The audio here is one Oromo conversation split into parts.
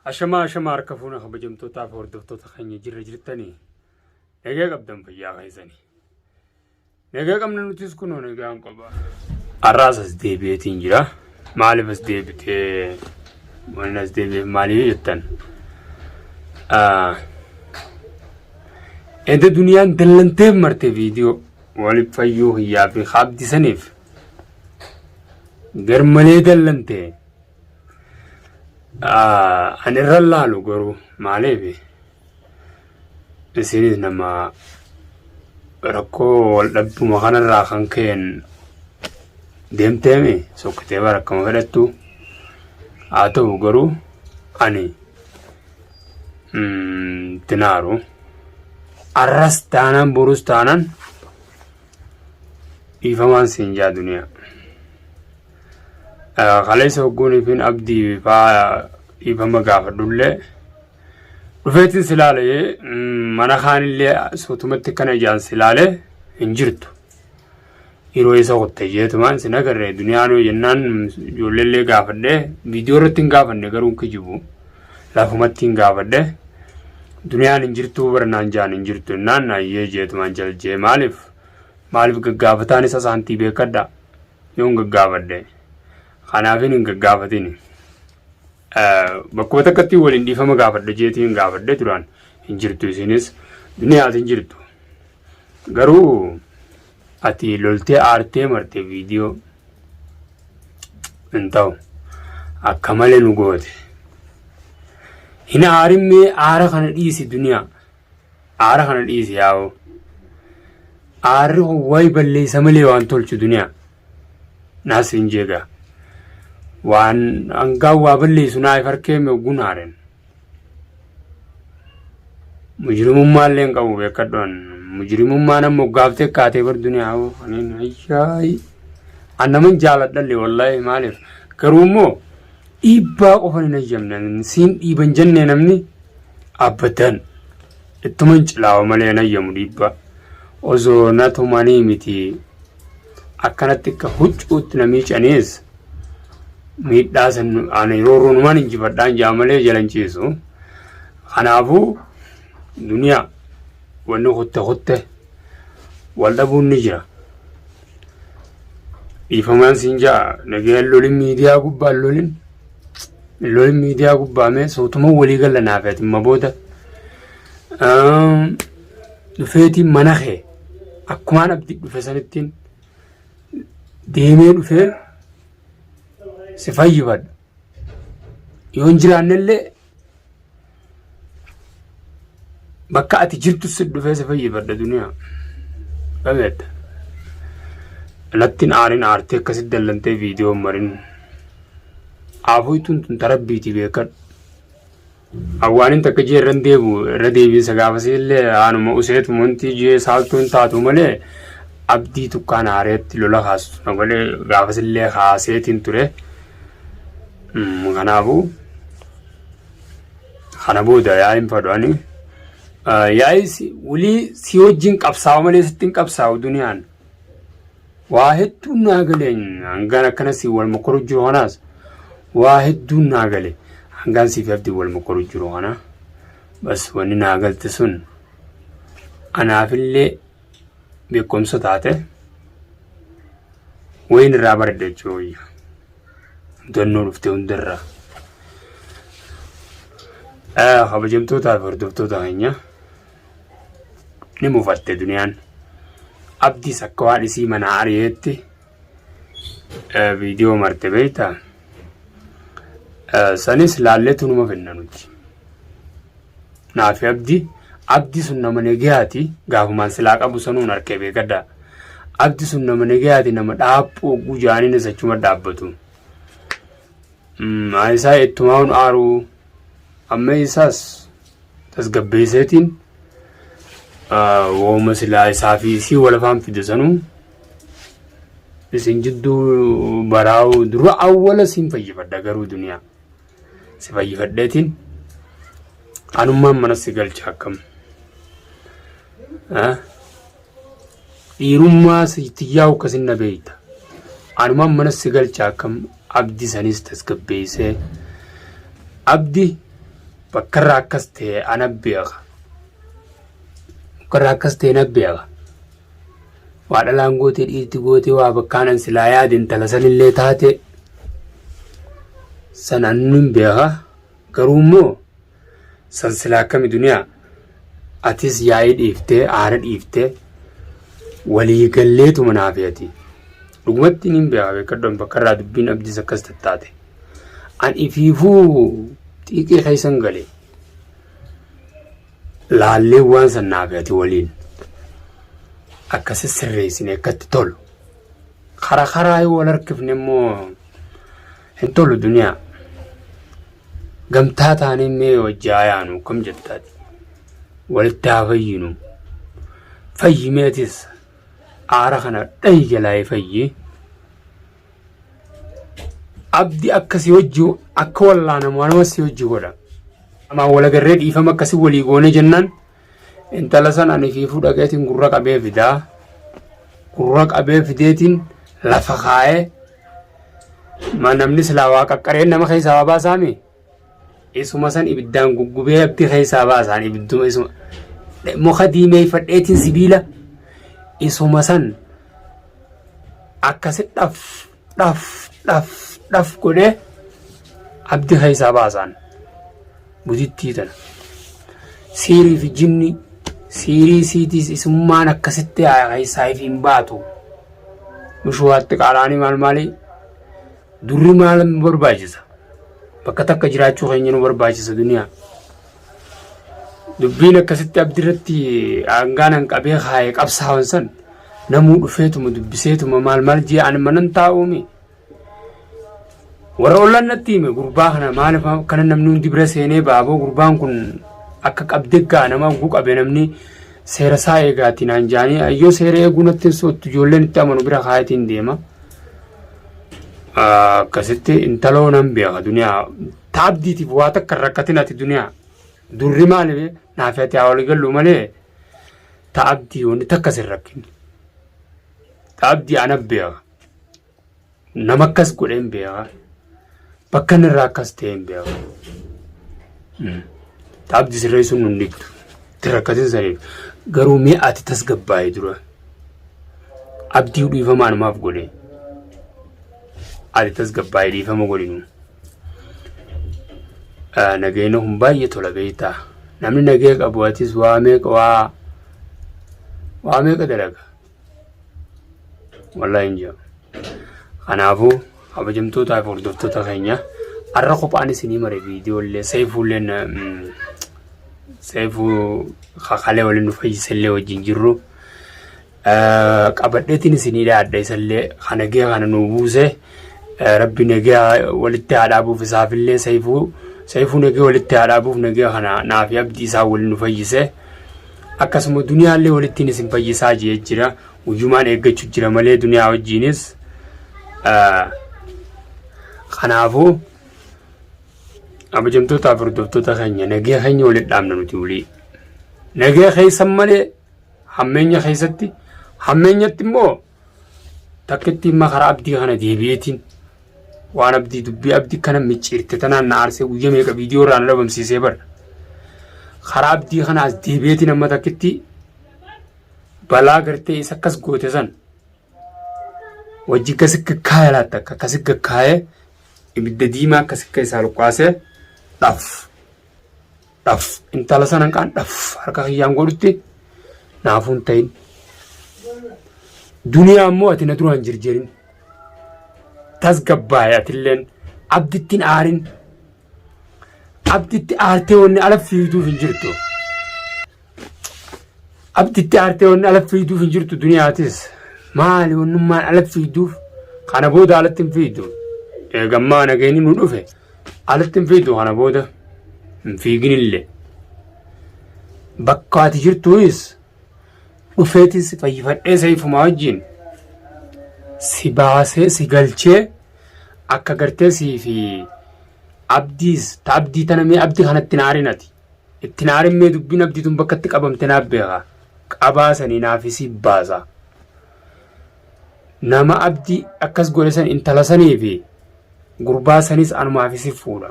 ashama harkafuuna kabajamtootaaf hordoftoota keenya jirtanii nagaa qabdan fayyaa keessanii nagaa qabna nutis kunoo nagaan qaba arraasas deebi'eetiin jira maaliif as deebitee waan as deebi'eef maaliif jettan ente duniyaan dallanteef marte viidiyoo waliif fayyuu hiyyaa fi qabdisaniif garmalee dallantee an irra laalu garuu maaliif isinis nama rakkoo wal dhabduma kanarraa kan ka'een deemteemi sokkitee bara akkama fedhattu haa ta'u garuu ani tinaaru arras taanaan borus taanaan dhiifamaan siin jaa duniyaa kaleessa hogguuniifin abdii faa dhiifama gaafadhullee dhufeetiin silaalee mana kaanillee sootumatti kana ijaan silaalee hin jirtu yeroo isa qottee jeetumaan sin agarree duniyaanoo jennaan ijoolleellee gaafadhee viidiyoo irratti hin gaafanne garuu kijibu lafumatti hin gaafadhe duniyaan hin jirtuu barnaan jaan hin jirtu jennaan ayyee jeetumaan jaljee maaliif gaggaafataan isa saantii beekadha yoon gaggaafadhe kanaafin hin gaggaafatin bakkuma takkatti waliin dhiifama gaafadhe jeetiin gaafadhe duraan hin jirtu isinis duniyaat hin jirtu garuu ati loltee aartee marte viidiyoo hin ta'u akka malee nu goote hin aarimmee aara kana dhiisi duniyaa aara kana dhiisi yaa'u aarri wayi balleessa malee waan tolchu duniyaa naas hin jeegaa waan angaan waa balleessu naaf harkee meegguun haaren mujrimummaa illee hin qabu beekadhoon mujrimummaa nama gaaftee kaatee bar duniyaa aniin ayyaayi annaman jaaladhallee wallaahi maaliif garuu immoo dhiibbaa qofan hin ayyamne siin dhiiban jennee namni abbadan ittuman cilaawa malee hin ayyamu dhiibbaa osoo na tumanii miti akkanatti akka huccuutti namii canees miidhaa san ani rooroonumaan injifadhaan jaamalee jalanchiisu kanaafuu duniyaa wanni hotte wal dhabuun ni jira dhiifamaan siin jaa nagaan lolin miidiyaa gubbaan lolin miidiyaa gubbaamee sootuma walii galla naafeetin mabooda dhufeetiin mana kee akkumaan abdii dhufe sanittiin deemee dhufee si fayyifadha yoon jiraannellee bakka ati jirtu si dhufee si fayyifadha duniyaa babeetta lattiin aarin aartee akkasit dallantee viidiyoo marin aafuutun tun tarabbiitii beekadhu awwaanin takka jee irra deebiinsa gaafasiillee aanuma useetu montii jee saaltuun taatu malee abdii tukkaan aareetti lola kaasu malee gaafasillee kaaseetiin ture kanaafuu kana booda yaa'iin fadhuani yaa'i walii si wajjin qabsaa'u malee sittiin qabsaa'u duniyaan waa hedduun naa galeen hangaan akkana si wal mokoru jiru kanaas waa hedduun naa gale hangaan siif abdii wal mokoru jiru kana bas wanni naa galte sun anaafillee beekumsa taate wayin irraa baradhe jechuu dannoo dhuftee hundarraa kabajamtootaaf hordoftoota keenya ni mufatte duniyaan abdiis akka waan isii mana ari'eetti viidiyoo marte beeyta sanis laalleetu numa fenna nuti naafi abdi sun nama negaati gaafumaan silaa qabu sanuun harkee beekadha abdi sun nama negaati nama dhaaphuu gujaaniin isachuma dhaabbatu isaa ittumaan aaruu amma isaas tasgabbeesseetiin wooma silaa isaa fi isii walafaan fide sanuu isin jidduu baraa'u dura awwala siin fayyifadha garuu duniyaa si fayyifadheetiin anummaan mana si galcha akkam dhiirummaa tiyyaa akkasin na beeyta anumaan mana si galcha akkam abdi sanis tasgabbeessee abdi bakkarraa akkas ta'e ana beeka. Bakkarraa akkas ta'e na beeka. Waa dhalaan gootee dhiirti gootee waa bakkaanan silaa yaade intala sanillee taate sanaan nun beeka. Garuu immoo san silaa akkami duniyaa atis yaa'ii dhiiftee aara dhiiftee walii galleetuma naafeeti. Dhugumatti nin beeka beekaddoon bakkarraa dubbiin abdiis akkas tattaate. An ifiifuu xiiqii keessan galee laallee waan san naafeeti waliin akkasi sirreessine akkatti tolu. Karaa yoo wal harkifne immoo hin tolu duniyaa. Gamtaa taanee mee wajjaa yaanu kam jettaati. Walitti haa fayyinu. Fayyimeetis aara kana dhayi jalaa fayyi. Abdi akkasii hojii akka wallaanamu namas hojii godha. Amaa walagarree dhiifama akkasii walii goone jennaan intala san ani fi fuudhageetiin gurra qabee fidaa. Gurra qabee fideetiin lafa kaa'ee namni silaa waa qaqqareen nama keessaa waa baasaami. Isuma san ibiddaan guggubee abdi keessaa baasaan ibidduma isuma muka diimee fadheetiin sibiila isuma san akkasi dhaf godhee abdi keessaa baasaan butittii tana. Siirii fi jinni siirii siitis isummaan akkasitti keessaa ifiin baatu. Bishuwaatti qaalaanii maali durri maal barbaachisa. Bakka takka jiraachuu keenya nu barbaachisa duniyaa. Dubbiin akkasitti abdirratti aangaanan qabee kaayee qabsaa'an san namuu dhufeetuma dubbiseetuma maal jee ani manan taa'uumi. Warra ollaan natti hime gurbaa kana maaliif kana namni hundi bira seenee baaboo gurbaan kun akka qabdeggaa nama oguu qabe namni seera isaa eegaatiin hanjaanii ayyoo seera eeguu natti sootu ijoolleen itti amanu bira kaayatiin deema. Akkasitti intaloo nan beeka duniyaa taabdiitiif waa takka rakkatin ati duniyaa durri maaliif naaf ati haa walii gallu malee taabdii wanti takka sin rakkin. Taabdii ana beeka nama akkas godheen beeka bakka inni irraa akkas ta'een beeka. Taabdii sirreessuun nun dhigdu itti rakkatin saniif garuu mee ati tasgabbaa'ee dura abdii dhiifamaan maaf godhee. Ati tasgabbaa'ee dhiifama godhinu. Nageenya kun baay'ee tola beektaa. Namni nagee qabu atis waa meeqa dalaga. Wallaahi hin jiru. Kanaafuu kabajamtootaa fi hordoftoota keenya har'a qophaan isinii mare viidiyoollee seefuu kakalee waliin nu fayyisallee wajjin jirru. Qabadheetiin isinii dhaadha isallee kanagee kana nu buuse. Rabbi nagaa walitti haadhaabuuf isaafillee seefuu nagaa walitti haadhaabuuf nagaa kana naaf abdii isaa waliin nu fayyise. Akkasuma duniyaallee walittiin isin fayyisaa jee jira. Ujumaan eeggachuu jira malee duniyaa wajjiinis. Kanaafuu kabajamtootaa fi hordoftoota keenya nagaa keenya walitti dhaamna nuti ulii. Nagaa keessan malee hammeenya keessatti hammeenyatti immoo takkitti imma karaa abdii kana deebi'eetiin waan abdii dubbii abdii kana micciirte tanaan na aarsee guyyaa meeqa viidiyoo irraan dhabamsiisee bara. Karaa abdii kanaas deebi'eetiin amma takkitti balaa gartee isa akkas goote san wajji akkasi gaggaa'ee laatta akkasi gaggaa'ee ibidda diimaa akkasi keessaa luqqaasee dhaf intala sanan qaan dhaf harka kiyyaan godhutti naafuun ta'in. Duniyaa immoo ati na duraan jirjerin tasgabbaa'ee atilleen abdittiin aarin abditti aartee wanni ala fiiduuf hin jirtu. Abditti aartee wanni ala fiiduuf hin jirtu duniyaatis maali wannummaan ala fiiduuf kana booda alatti hin fiidu. Eegammaa nageenyi nu dhufe alatti hin fiidu kana booda hin fiiginillee. Bakka ati jirtuus dhufeetis fayyifadhee seefumaa wajjin si baasee si galchee akka gartee sii fi abdiis ta abdii tana mee abdii kanatti naarinati itti naarin mee dubbiin abdii tun bakka itti qabamte naaf beeka qabaasanii naafisi baasa. Nama abdii akkas godhe san intala sanii fi gurbaa sanis anumaafisi fuudha.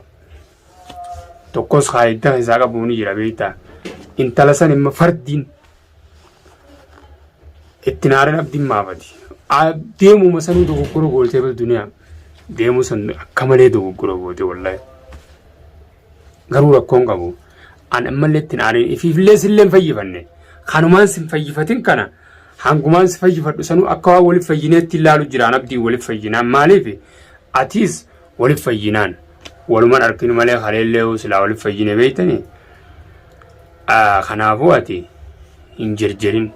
tokkos haayidda isaa qabuuni jira beektaa intala san imma fardiin itti naareen abdiin maafati deemuma sanuu dogoggora gooltee bal duniyaa deemu san akka malee dogoggora goote wallahi garuu rakkoon qabu an ammallee itti naareen ifiifillee silleen fayyifanne kanumaan sin fayyifatin kana hangumaan si fayyifadhu sanuu akka waa waliif fayyineetti ilaalu jiraan abdii waliif fayyinaan maaliif atiis waliif fayyinaan walumaan arginu malee haleellee silaa waliif fayyine beeytanii kanaafuu ati hin jirjirin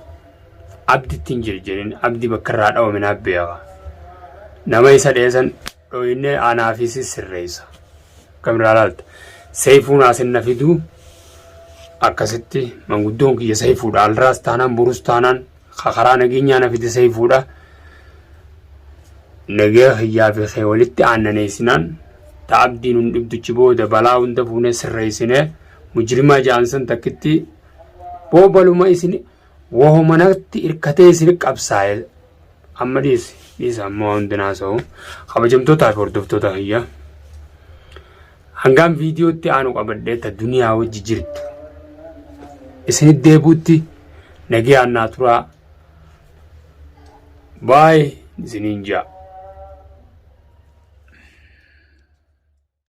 abditti hin jirjirin abdi bakka irraa dhawamina beeka nama isa dheesan dhoyinne anaafisi sirreessa kamiraa laalta seefuun asinna fiduu akkasitti manguddoon kiyya seefuudha alraas taanaan burus taanaan karaa nageenyaa na fide seefuudha nagee hiyyaa fi kee walitti aannaneessinaan ta abdiin hun dhibduchi booda balaa hunda fuunee sirreessinee mujrimaa jaansan takkitti boobaluma isin wohomanatti irkatee isin qabsaa'e amma dhiisa amma hundinaa sa'u kabajamtootaa fi hordoftoota hiyya hangaan viidiyootti aanu qabadhee ta duniyaa wajji jirtu isinit deebuutti nagee annaa turaa baay isiniin jaa